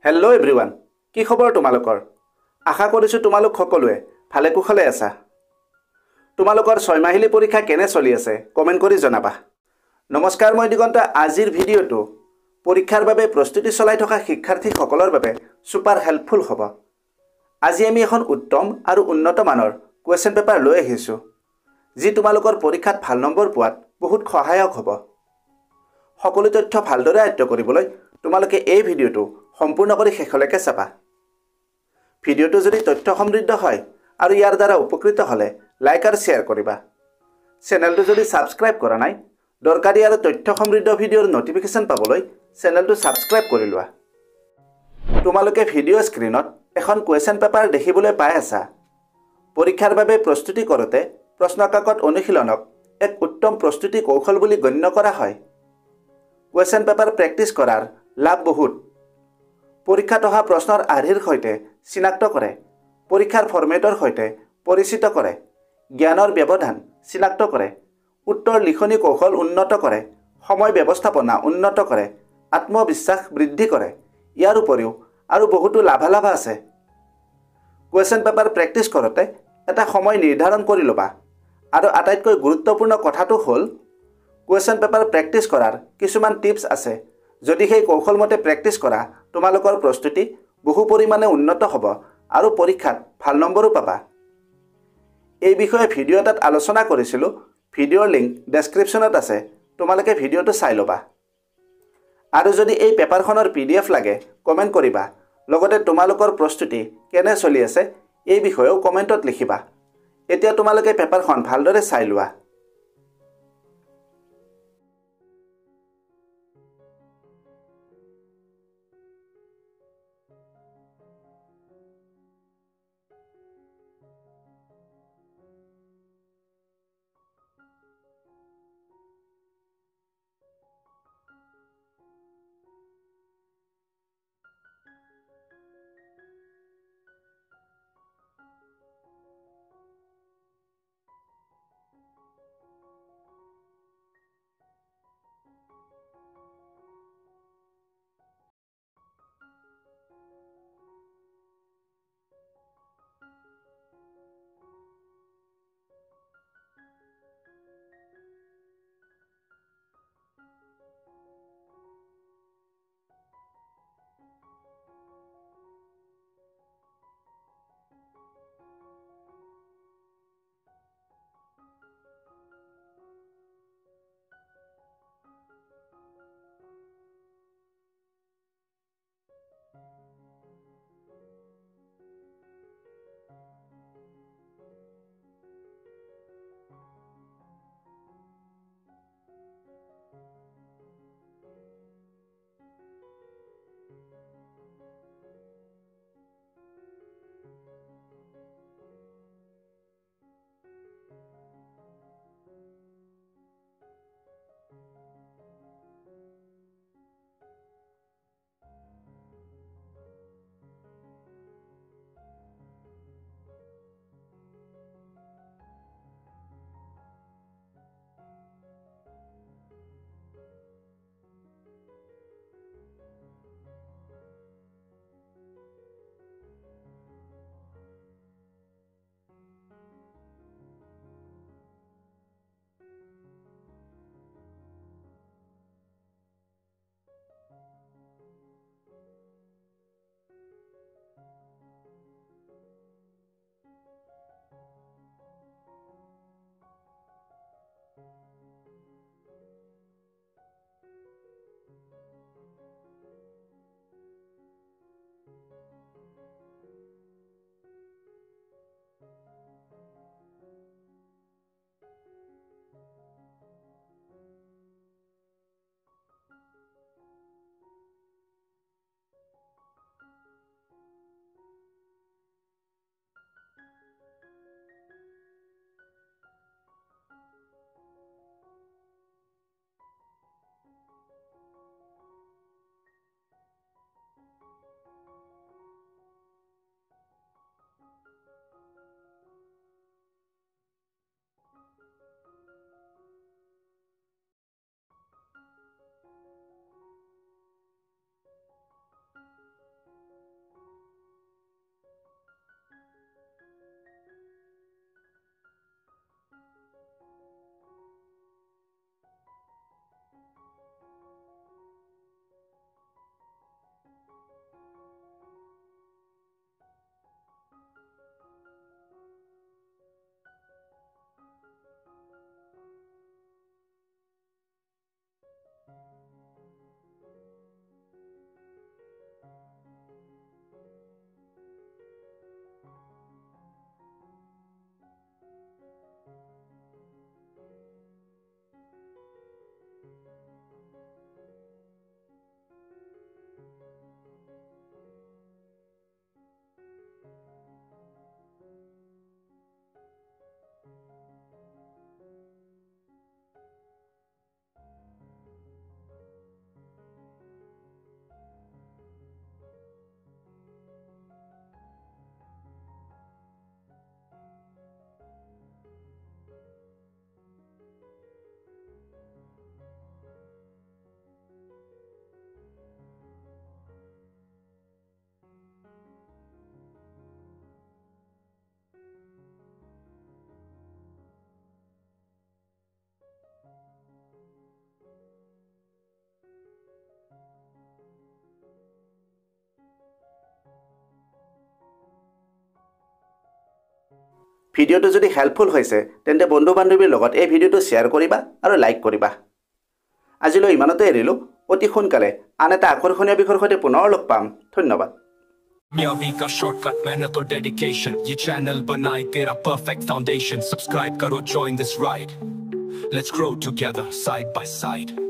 Hello' everyone, কি খবৰ তোমালোকৰ? আশা কৰিছোঁ তোমালোক সকলোৱে ভালে কুশলে আছা। তোমালোকৰ 6 মাহিলী পৰীক্ষা কেনে চলি আছে কমেণ্ট কৰি জনাবা। নমস্কাৰ, মই দিগন্ত। আজিৰ ভিডিঅ'টো পৰীক্ষাৰ বাবে প্ৰস্তুতি চলাই থকা শিক্ষাৰ্থীসকলৰ বাবে ছুপাৰ হেল্পফুল হ'ব। আজি আমি এখন উত্তম আৰু উন্নত মানৰ কুৱেশ্যন পেপাৰ লৈ আহিছোঁ, যি তোমালোকৰ পৰীক্ষাত ভাল নম্বৰ পোৱাত বহুত সহায়ক হ'ব। সকলো তথ্য ভালদৰে আয়ত্ব কৰিবলৈ তোমালোকে এই ভিডিঅ'টো সম্পূৰ্ণ কৰি শেষলৈকে চাবা। ভিডিঅ'টো যদি তথ্য সমৃদ্ধ হয় আৰু ইয়াৰ দ্বাৰা উপকৃত হ'লে লাইক আৰু শ্বেয়াৰ কৰিবা। চেনেলটো যদি ছাবস্ক্ৰাইব কৰা নাই, দৰকাৰী আৰু তথ্য সমৃদ্ধ ভিডিঅ'ৰ নটিফিকেশ্যন পাবলৈ চেনেলটো ছাবস্ক্ৰাইব কৰি লোৱা। তোমালোকে ভিডিঅ' স্ক্ৰীণত এখন কুৱেশ্যন পেপাৰ দেখিবলৈ পাই আছা। পৰীক্ষাৰ বাবে প্ৰস্তুতি কৰোঁতে প্ৰশ্নকাকত অনুশীলনক এক উত্তম প্ৰস্তুতি কৌশল বুলি গণ্য কৰা হয়। কুৱেশ্যন পেপাৰ প্ৰেক্টিছ কৰাৰ লাভ বহুত। পৰীক্ষাত অহা প্ৰশ্নৰ আৰ্হিৰ সৈতে চিনাক্ত কৰে, পৰীক্ষাৰ ফৰ্মেটৰ সৈতে পৰিচিত কৰে, জ্ঞানৰ ব্যৱধান চিনাক্ত কৰে, উত্তৰ লিখনি কৌশল উন্নত কৰে, সময় ব্যৱস্থাপনা উন্নত কৰে, আত্মবিশ্বাস বৃদ্ধি কৰে। ইয়াৰ উপৰিও আৰু বহুতো লাভালাভ আছে। কুৱেশ্যন পেপাৰ প্ৰেক্টিছ কৰোঁতে এটা সময় নিৰ্ধাৰণ কৰি ল'বা। আৰু আটাইতকৈ গুৰুত্বপূৰ্ণ কথাটো হ'ল, কুৱেশ্যন পেপাৰ প্ৰেক্টিছ কৰাৰ কিছুমান টিপছ আছে। যদি সেই কৌশলমতে প্ৰেক্টিছ কৰা, তোমালোকৰ প্ৰস্তুতি বহু পৰিমাণে উন্নত হ'ব আৰু পৰীক্ষাত ভাল নম্বৰো পাবা। এই বিষয়ে ভিডিঅ' এটাত আলোচনা কৰিছিলোঁ। ভিডিঅ'ৰ লিংক ডেছক্ৰিপশ্যনত আছে, তোমালোকে ভিডিঅ'টো চাই ল'বা। আৰু যদি এই পেপাৰখনৰ PDF লাগে কমেণ্ট কৰিবা। লগতে তোমালোকৰ প্ৰস্তুতি কেনে চলি আছে এই বিষয়েও কমেণ্টত লিখিবা। এতিয়া তোমালোকে পেপাৰখন ভালদৰে চাই লোৱা। ভিডিঅ'টো যদি হেল্পফুল হৈছে তেন্তে বন্ধু বান্ধৱীৰ লগত এই ভিডিঅ'টো শ্বেয়াৰ কৰিবা আৰু লাইক কৰিবা। আজিলৈ ইমানতে এৰিলোঁ। অতি সোনকালে আন এটা আকৰ্ষণীয় বিষয়ৰ সৈতে পুনৰ লগ পাম। ধন্যবাদ। कामयाबी का शॉर्टकट मेहनत और डेडिकेशन, ये चैनल बनाए तेरा परफेक्ट फाउंडेशन। सब्सक्राइब करो, join this ride, let's grow together side by side.